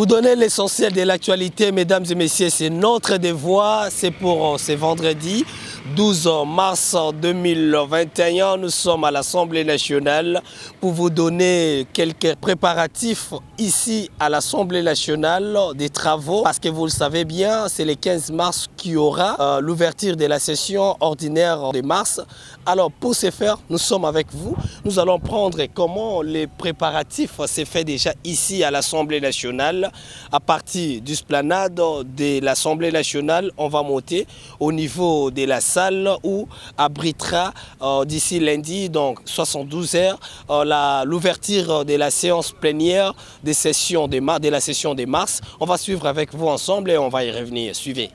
Vous donnez l'essentiel de l'actualité, mesdames et messieurs, c'est notre devoir, c'est pour ce vendredi 12 mars 2021. Nous sommes à l'Assemblée nationale pour vous donner quelques préparatifs ici à l'Assemblée nationale des travaux. Parce que vous le savez bien, c'est le 15 mars qu'il y aura l'ouverture de la session ordinaire de mars. Alors pour ce faire, nous sommes avec vous. Nous allons prendre comment les préparatifs se fait déjà ici à l'Assemblée nationale. À partir du esplanade de l'Assemblée nationale, on va monter au niveau de la salle où abritera d'ici lundi, donc 72 heures, l'ouverture de la séance plénière de la session de mars. On va suivre avec vous ensemble et on va y revenir. Suivez.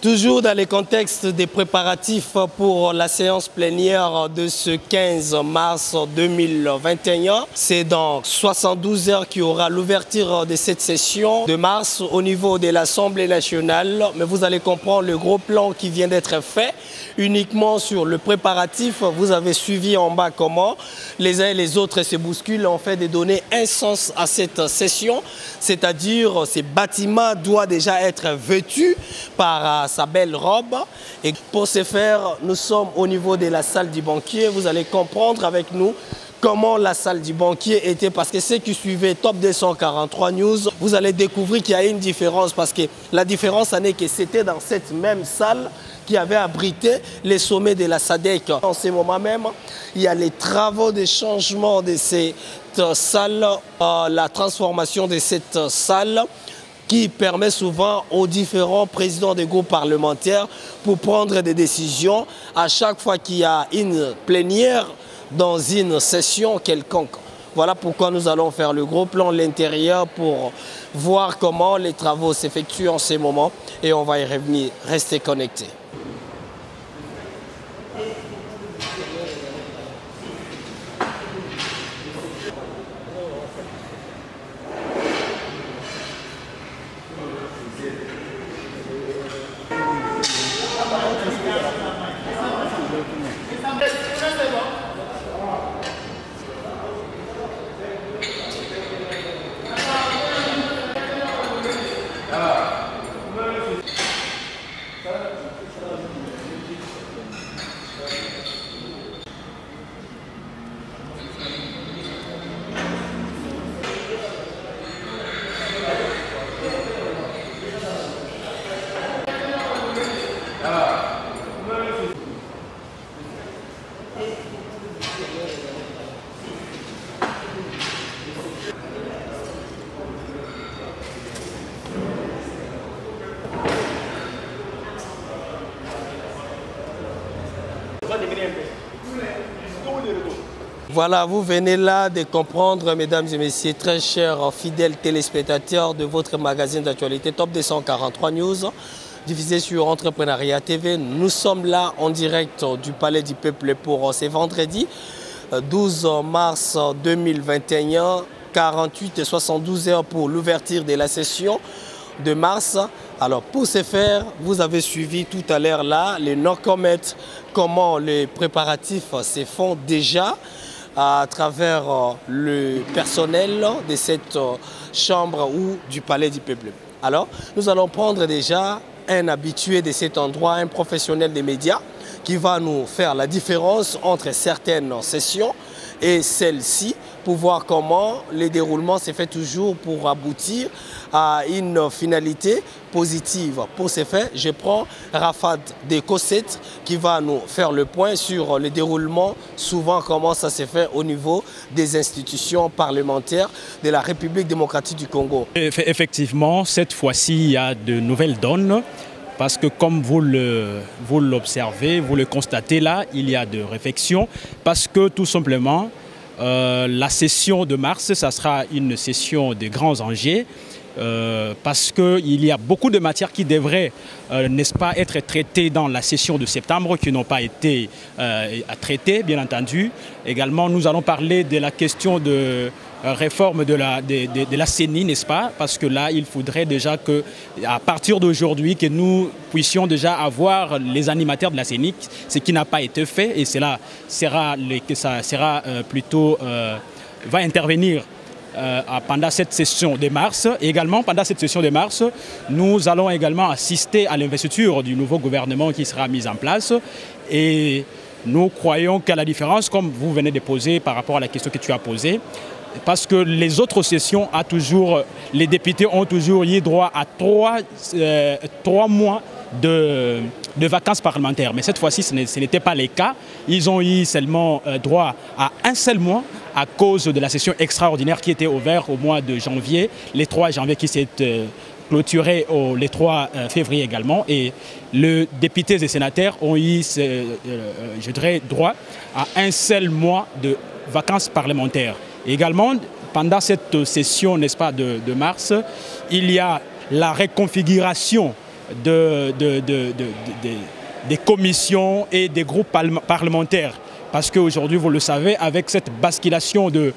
Toujours dans le contexte des préparatifs pour la séance plénière de ce 15 mars 2021, c'est dans 72 heures qu'il y aura l'ouverture de cette session de mars au niveau de l'Assemblée nationale. Mais vous allez comprendre le gros plan qui vient d'être fait uniquement sur le préparatif. Vous avez suivi en bas comment les uns et les autres se bousculent en fait de donner un sens à cette session, c'est-à-dire ces bâtiments doivent déjà être vêtus par sa belle robe. Et pour ce faire, nous sommes au niveau de la salle du banquier. Vous allez comprendre avec nous comment la salle du banquier était, parce que ceux qui suivaient Top 243 News, vous allez découvrir qu'il y a une différence, parce que la différence en est que c'était dans cette même salle qui avait abrité les sommets de la SADC. En ce moment même, il y a les travaux de changement de cette salle, la transformation de cette salle, qui permet souvent aux différents présidents des groupes parlementaires pour prendre des décisions à chaque fois qu'il y a une plénière dans une session quelconque. Voilà pourquoi nous allons faire le gros plan de l'intérieur pour voir comment les travaux s'effectuent en ces moments et on va y revenir. Restez connectés. Voilà, vous venez là de comprendre, mesdames et messieurs, très chers fidèles téléspectateurs de votre magazine d'actualité Top 243 News, diffusé sur Entrepreneuriat TV. Nous sommes là en direct du Palais du Peuple pour ce vendredi 12 mars 2021, 48 et 72 heures pour l'ouverture de la session de mars. Alors pour ce faire, vous avez suivi tout à l'heure là les no-comments, comment les préparatifs se font déjà à travers le personnel de cette chambre ou du Palais du Peuple. Alors, nous allons prendre déjà un habitué de cet endroit, un professionnel des médias, qui va nous faire la différence entre certaines sessions et celle-ci, pour voir comment le déroulement s'est fait toujours pour aboutir à une finalité positive. Pour ce fait, je prends Rafat de Kosset qui va nous faire le point sur le déroulement, souvent comment ça s'est fait au niveau des institutions parlementaires de la République démocratique du Congo. Effectivement, cette fois-ci, il y a de nouvelles donnes. Parce que comme vous l'observez, vous le constatez là, il y a de réflexions. Parce que tout simplement, la session de mars, ça sera une session de grands enjeux. Parce qu'il y a beaucoup de matières qui devraient, n'est-ce pas, être traitées dans la session de septembre, qui n'ont pas été traitées, bien entendu. Également, nous allons parler de la question de réforme de la CENI, n'est-ce pas? Parce que là, il faudrait déjà qu'à partir d'aujourd'hui, que nous puissions déjà avoir les animateurs de la CENI, ce qui n'a pas été fait, et cela va intervenir pendant cette session de mars. Et également, pendant cette session de mars, nous allons également assister à l'investiture du nouveau gouvernement qui sera mis en place. Et nous croyons qu'à la différence, comme vous venez de poser par rapport à la question que tu as posée, parce que les autres sessions, les députés ont toujours eu droit à 3 mois de vacances parlementaires. Mais cette fois-ci, ce n'était pas le cas. Ils ont eu seulement droit à un seul mois à cause de la session extraordinaire qui était ouverte au mois de janvier, le 3 janvier qui s'est clôturé le 3 février également. Et les députés et sénateurs ont eu, je dirais, droit à un seul mois de vacances parlementaires. Également, pendant cette session, n'est-ce pas, de mars, il y a la reconfiguration des commissions et des groupes parlementaires. Parce qu'aujourd'hui, vous le savez, avec cette basculation de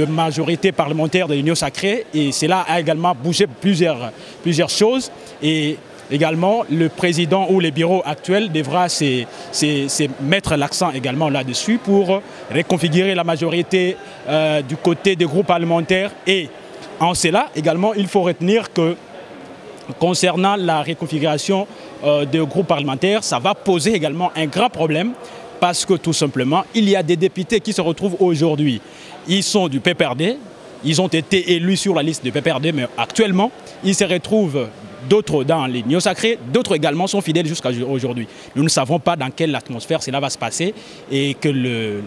majorité parlementaire de l'Union sacrée, et cela a également bougé plusieurs choses. Et également, le président ou le bureau actuel devra mettre l'accent également là-dessus pour reconfigurer la majorité du côté des groupes parlementaires. Et en cela, également, il faut retenir que concernant la reconfiguration des groupes parlementaires, ça va poser également un grand problème parce que tout simplement, il y a des députés qui se retrouvent aujourd'hui. Ils sont du PPRD, ils ont été élus sur la liste du PPRD, mais actuellement, ils se retrouvent d'autres dans l'Union sacrée, d'autres également sont fidèles jusqu'à aujourd'hui. Nous ne savons pas dans quelle atmosphère cela va se passer et que les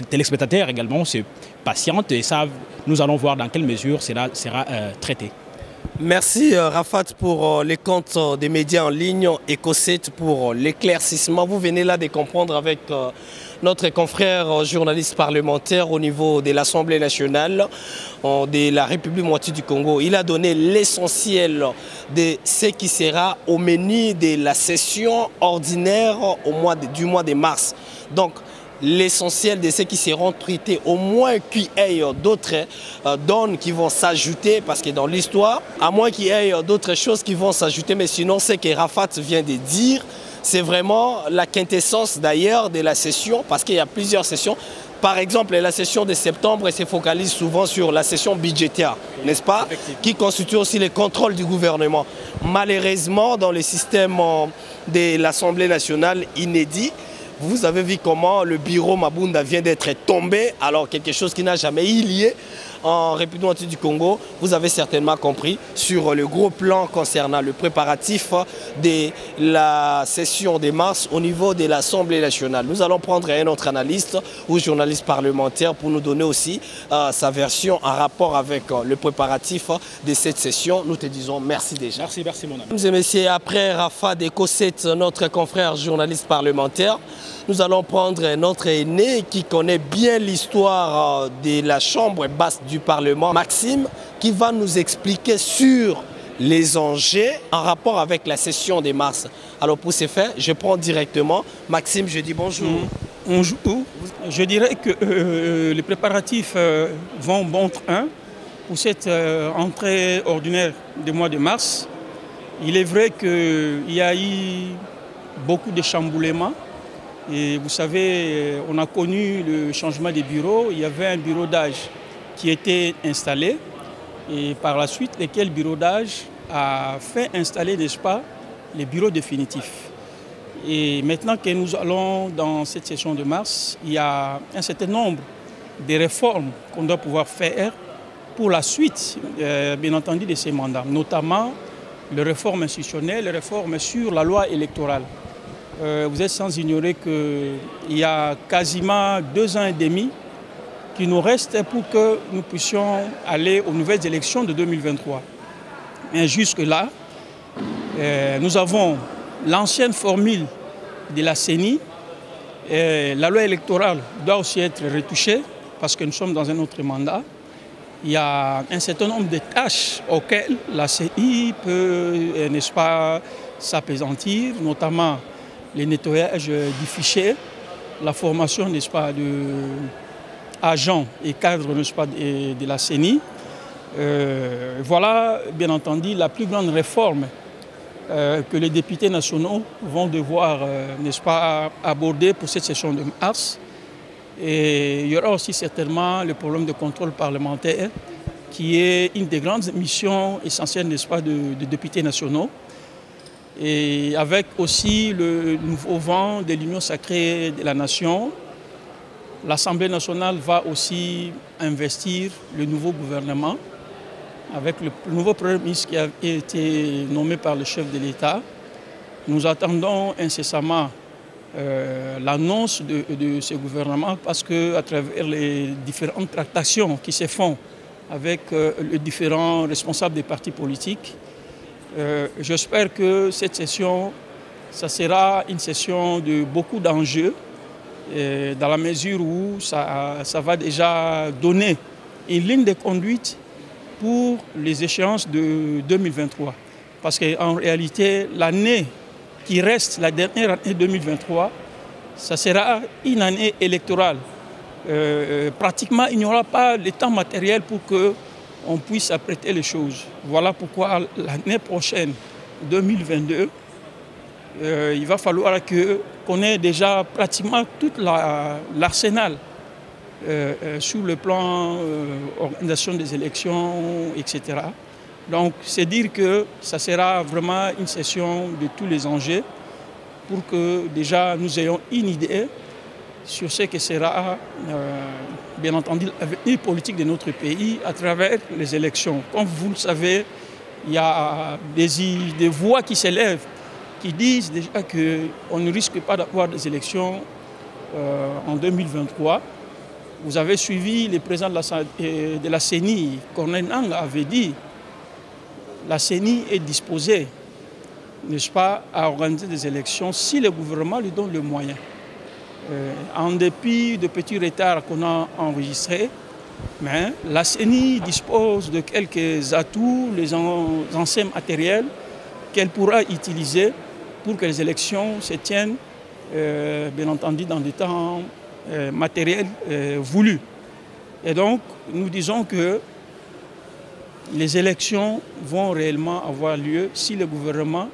téléspectateurs également se patientent et savent, nous allons voir dans quelle mesure cela sera traité. Merci Rafat pour les comptes des médias en ligne et Kosset pour l'éclaircissement. Vous venez là de comprendre avec notre confrère journaliste parlementaire au niveau de l'Assemblée nationale de la République démocratique du Congo. Il a donné l'essentiel de ce qui sera au menu de la session ordinaire du mois de mars. Donc, l'essentiel de ceux qui seront traités, au moins qu'il y ait d'autres donnes qui vont s'ajouter, parce que dans l'histoire, à moins qu'il y ait d'autres choses qui vont s'ajouter, mais sinon, ce que Rafat vient de dire, c'est vraiment la quintessence d'ailleurs de la session, parce qu'il y a plusieurs sessions. Par exemple, la session de septembre se focalise souvent sur la session budgétaire, n'est-ce pas, qui constitue aussi le contrôle du gouvernement. Malheureusement, dans le système de l'Assemblée nationale inédit, vous avez vu comment le bureau Mabunda vient d'être tombé, alors quelque chose qui n'a jamais eu lieu en République démocratique du Congo. Vous avez certainement compris sur le gros plan concernant le préparatif de la session de mars au niveau de l'Assemblée nationale. Nous allons prendre un autre analyste ou journaliste parlementaire pour nous donner aussi sa version en rapport avec le préparatif de cette session. Nous te disons merci déjà. Merci mon ami. Mesdames et messieurs, après Rafat de Kosset, notre confrère journaliste parlementaire, nous allons prendre notre aîné qui connaît bien l'histoire de la chambre basse du Parlement, Maxime, qui va nous expliquer sur les enjeux en rapport avec la session de mars. Alors pour ce faire, je prends directement Maxime, je dis bonjour. Bonjour. Je dirais que les préparatifs vont bon train pour cette entrée ordinaire du mois de mars. Il est vrai qu'il y a eu beaucoup de chamboulements. Et vous savez, on a connu le changement des bureaux. Il y avait un bureau d'âge qui était installé. Et par la suite, lequel bureau d'âge a fait installer, n'est-ce pas, les bureaux définitifs. Et maintenant que nous allons dans cette session de mars, il y a un certain nombre de réformes qu'on doit pouvoir faire pour la suite, bien entendu, de ces mandats, notamment les réformes institutionnelles, les réformes sur la loi électorale. Vous êtes sans ignorer qu'il y a quasiment 2 ans et demi qui nous reste pour que nous puissions aller aux nouvelles élections de 2023. Mais jusque-là, nous avons l'ancienne formule de la CENI. La loi électorale doit aussi être retouchée parce que nous sommes dans un autre mandat. Il y a un certain nombre de tâches auxquelles la CENI peut, n'est-ce pas, s'appesantir, notamment les nettoyages du fichier, la formation, n'est-ce pas, d'agents et cadres, n'est-ce pas, de la CENI. Voilà, bien entendu, la plus grande réforme que les députés nationaux vont devoir, n'est-ce pas, aborder pour cette session de mars. Et il y aura aussi certainement le problème de contrôle parlementaire, qui est une des grandes missions essentielles, n'est-ce pas, des députés nationaux. Et avec aussi le nouveau vent de l'Union sacrée de la nation, l'Assemblée nationale va aussi investir le nouveau gouvernement avec le nouveau Premier ministre qui a été nommé par le chef de l'État. Nous attendons incessamment l'annonce de ce gouvernement parce qu'à travers les différentes tractations qui se font avec les différents responsables des partis politiques, j'espère que cette session, ça sera une session de beaucoup d'enjeux, dans la mesure où ça va déjà donner une ligne de conduite pour les échéances de 2023. Parce qu'en réalité, l'année qui reste, la dernière année 2023, ça sera une année électorale. Pratiquement, il n'y aura pas le temps matériel pour qu'on puisse apprêter les choses. Voilà pourquoi l'année prochaine, 2022, il va falloir qu'on ait déjà pratiquement tout l'arsenal sur le plan organisation des élections, etc. Donc, c'est dire que ça sera vraiment une session de tous les enjeux pour que déjà nous ayons une idée sur ce que sera, bien entendu, l'avenir politique de notre pays à travers les élections. Comme vous le savez, il y a des voix qui s'élèvent, qui disent déjà qu'on ne risque pas d'avoir des élections en 2023. Vous avez suivi le président de la CENI, Corneille Nangaa, avait dit la CENI est disposée, n'est-ce pas, à organiser des élections si le gouvernement lui donne le moyen. En dépit de petits retards qu'on a enregistrés, mais la CENI dispose de quelques atouts, les anciens matériels qu'elle pourra utiliser pour que les élections se tiennent, bien entendu, dans des temps matériels voulus. Et donc, nous disons que les élections vont réellement avoir lieu si le gouvernement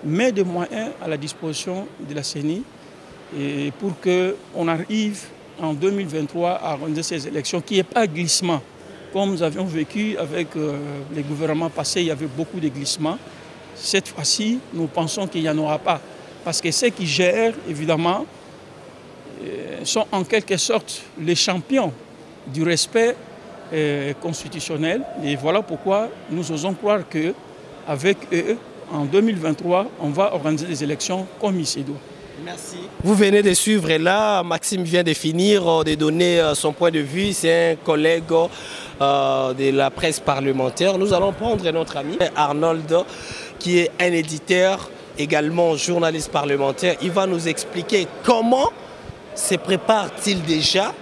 met des moyens à la disposition de la CENI et pour qu'on arrive en 2023 à organiser ces élections, qu'il n'y ait pas de glissement. Comme nous avions vécu avec les gouvernements passés, il y avait beaucoup de glissements. Cette fois-ci, nous pensons qu'il n'y en aura pas. Parce que ceux qui gèrent, évidemment, sont en quelque sorte les champions du respect constitutionnel. Et voilà pourquoi nous osons croire qu'avec eux, en 2023, on va organiser des élections comme il se doit. Merci. Vous venez de suivre et là, Maxime vient de finir de donner son point de vue. C'est un collègue de la presse parlementaire. Nous allons prendre notre ami Arnold, qui est un éditeur, également journaliste parlementaire. Il va nous expliquer comment se prépare-t-il déjà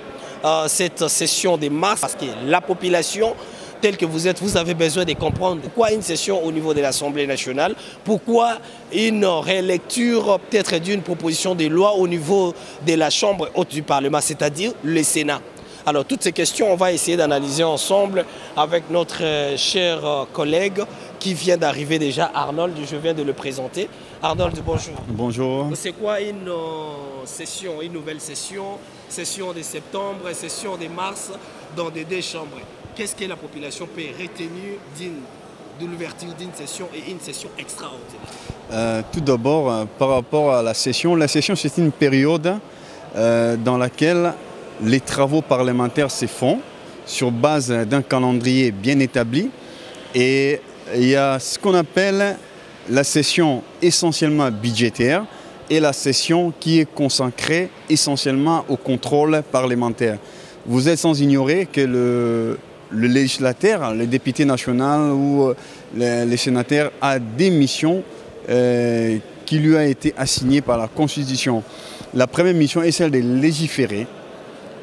cette session de mars, parce que la population telle que vous êtes, vous avez besoin de comprendre pourquoi une session au niveau de l'Assemblée nationale, pourquoi une rélecture peut-être d'une proposition de loi au niveau de la Chambre haute du Parlement, c'est-à-dire le Sénat. Alors toutes ces questions, on va essayer d'analyser ensemble avec notre cher collègue qui vient d'arriver déjà, Arnold, je viens de le présenter. Arnold, bonjour. Bonjour. C'est quoi une session, une nouvelle session, session de septembre, session de mars dans des deux chambres? Qu'est-ce que la population peut retenir de l'ouverture d'une session et une session extraordinaire? Tout d'abord, par rapport à la session c'est une période dans laquelle les travaux parlementaires se font sur base d'un calendrier bien établi. Et il y a ce qu'on appelle la session essentiellement budgétaire et la session qui est consacrée essentiellement au contrôle parlementaire. Vous êtes sans ignorer que le législateur, le député national ou les sénateurs a des missions qui lui a été assignées par la Constitution. La première mission est celle de légiférer.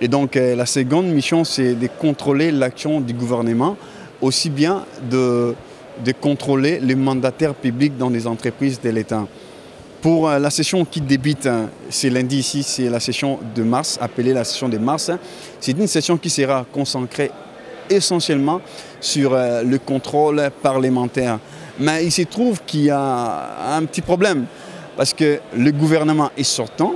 Et donc la seconde mission, c'est de contrôler l'action du gouvernement, aussi bien de contrôler les mandataires publics dans les entreprises de l'État. Pour la session qui débute, c'est lundi ici, c'est la session de mars, appelée la session de mars. C'est une session qui sera consacrée essentiellement sur le contrôle parlementaire. Mais il se trouve qu'il y a un petit problème, parce que le gouvernement est sortant,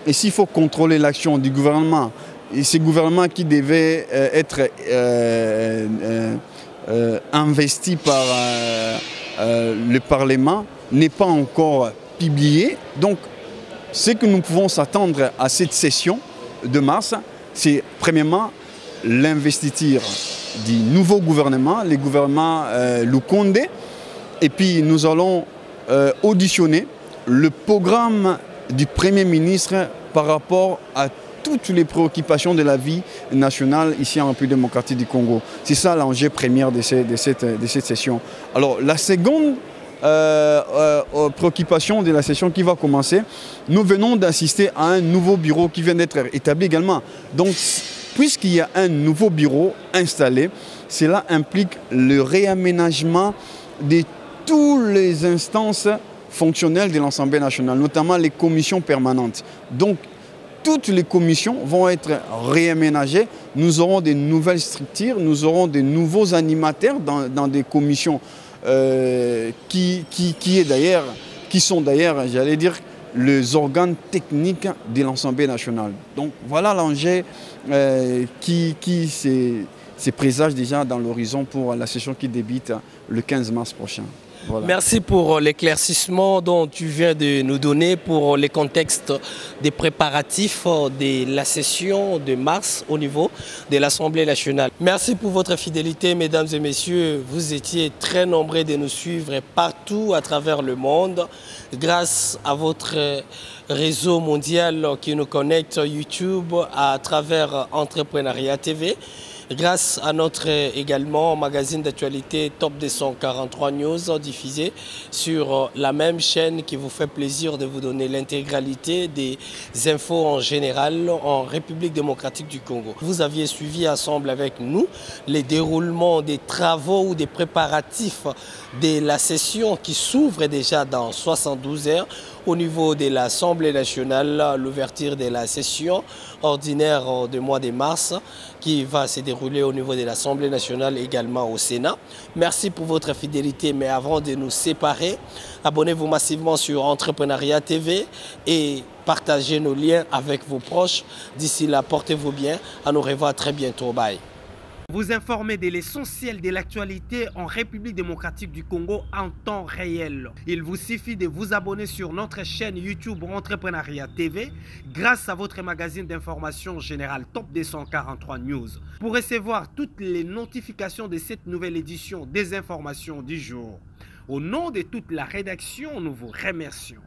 et s'il faut contrôler l'action du gouvernement, et ce gouvernement qui devait être investi par le Parlement n'est pas encore publié. Donc, ce que nous pouvons s'attendre à cette session de mars, c'est premièrement l'investiture du nouveau gouvernement, le gouvernement Lukonde, et puis nous allons auditionner le programme du Premier ministre par rapport à toutes les préoccupations de la vie nationale ici en République démocratique du Congo. C'est ça l'enjeu premier de cette session. Alors la seconde préoccupation de la session qui va commencer, nous venons d'assister à un nouveau bureau qui vient d'être établi également. Donc puisqu'il y a un nouveau bureau installé, cela implique le réaménagement de toutes les instances fonctionnelles de l'Assemblée nationale, notamment les commissions permanentes. Donc toutes les commissions vont être réaménagées. Nous aurons des nouvelles structures, nous aurons des nouveaux animateurs dans des commissions qui sont d'ailleurs, j'allais dire, les organes techniques de l'Assemblée nationale. Donc voilà l'enjeu qui se présage déjà dans l'horizon pour la session qui débute le 15 mars prochain. Voilà. Merci pour l'éclaircissement dont tu viens de nous donner pour les contextes des préparatifs de la session de mars au niveau de l'Assemblée nationale. Merci pour votre fidélité, mesdames et messieurs. Vous étiez très nombreux de nous suivre partout à travers le monde grâce à votre réseau mondial qui nous connecte YouTube à travers Entrepreneuriat TV. Grâce à notre également magazine d'actualité Top 243 News diffusé sur la même chaîne qui vous fait plaisir de vous donner l'intégralité des infos en général en République démocratique du Congo. Vous aviez suivi ensemble avec nous les déroulements des travaux ou des préparatifs de la session qui s'ouvre déjà dans 72 heures au niveau de l'Assemblée nationale, l'ouverture de la session ordinaire du mois de mars qui va se dérouler au niveau de l'Assemblée nationale également au Sénat. Merci pour votre fidélité, mais avant de nous séparer, abonnez-vous massivement sur Entrepreneuriat TV et partagez nos liens avec vos proches. D'ici là, portez-vous bien. À nous revoir très bientôt. Bye. Vous informer de l'essentiel de l'actualité en République démocratique du Congo en temps réel. Il vous suffit de vous abonner sur notre chaîne YouTube Entrepreneuriat TV grâce à votre magazine d'information générale Top 243 News pour recevoir toutes les notifications de cette nouvelle édition des informations du jour. Au nom de toute la rédaction, nous vous remercions.